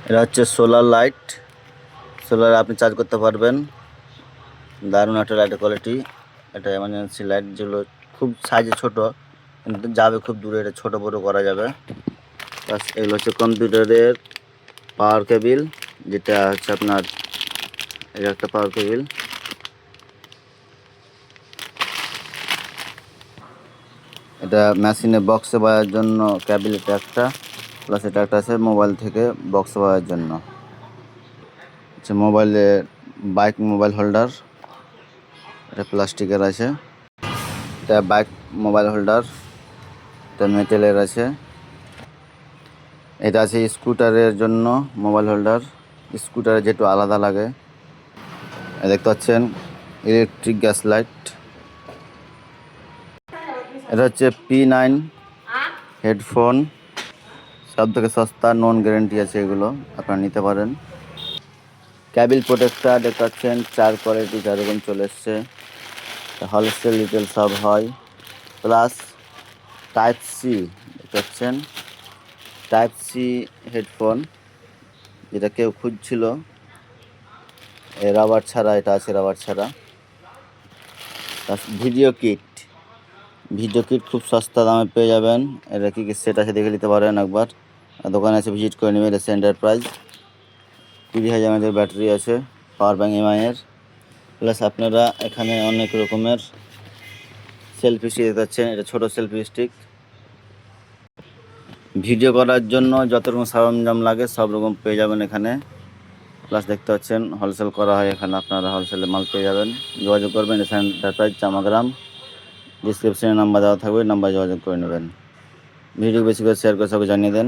এটা হচ্ছে solar light. সোলারে আপনি চার্জ করতে পারবেন। দারুণ একটা লাইটের কোয়ালিটি। এটা এমার্জেন্সি লাইট, যেগুলো খুব সাইজে ছোট কিন্তু যাবে খুব দূরে, এটা ছোট বড় করা যাবে। প্লাস এগুলো হচ্ছে কম্পিউটারের পাওয়ার কেবিল, যেটা হচ্ছে আপনার এটা একটা পাওয়ার কেবিল। এটা মেশিনে বক্সে বাজার জন্য কেবিল, এটা একটা। প্লাস এটা একটা আছে মোবাইল থেকে বক্সে বাজার জন্য। আচ্ছা, বাইক মোবাইল হোল্ডার, এটা প্লাস্টিকের আছে। এটা বাইক মোবাইল হোল্ডার, এটা মেটেলের আছে। এটা আছে স্কুটারের জন্য মোবাইল হোল্ডার, স্কুটারে যেটু আলাদা লাগে। দেখতে পাচ্ছেন ইলেকট্রিক গ্যাস লাইট। এটা হচ্ছে P9 হেডফোন, সব থেকে সস্তা, নন গ্যারেন্টি আছে, এগুলো আপনারা নিতে পারেন। ক্যাবিল প্রোটেক্টার দেখতে পাচ্ছেন 4 কোয়ালিটি, 4 রকম চলে এসছে। হোলসেল রিটেল সব হয়। প্লাস টাইপ সি দেখতে পাচ্ছেন, টাইপ সি হেডফোন, যেটা কেউ খুঁজছিল, রাবার ছাড়া, এটা আছে রাবার ছাড়া। ভিডিও কিট খুব সস্তা দামে পেয়ে যাবেন। এটা কি সেট আছে দেখে নিতে পারেন একবার, দোকানে এসে ভিজিট করে নেবেন। এটা সেন্টার প্রাইস 20,000 mAh ব্যাটারি আছে, পাওয়ার ব্যাঙ্ক এমআইয়ের। প্লাস আপনারা এখানে অনেক রকমের সেলফি স্টিক দেখতে পাচ্ছেন, এটা ছোটো সেলফি স্টিক। ভিডিও করার জন্য যত রকম সরঞ্জাম লাগে সব রকম পেয়ে যাবেন এখানে। প্লাস দেখতে পাচ্ছেন হোলসেল করা হয় এখানে, আপনারা হোলসেলে মাল পেয়ে যাবেন। যোগাযোগ করবেন, সেন্টার প্রাইস জামাগ্রাম। ডিসক্রিপশনে নাম্বার দেওয়া থাকবে, নাম্বার যোগাযোগ করে নেবেন। ভিডিও বেশি করে শেয়ার করে সবাই জানিয়ে দেন।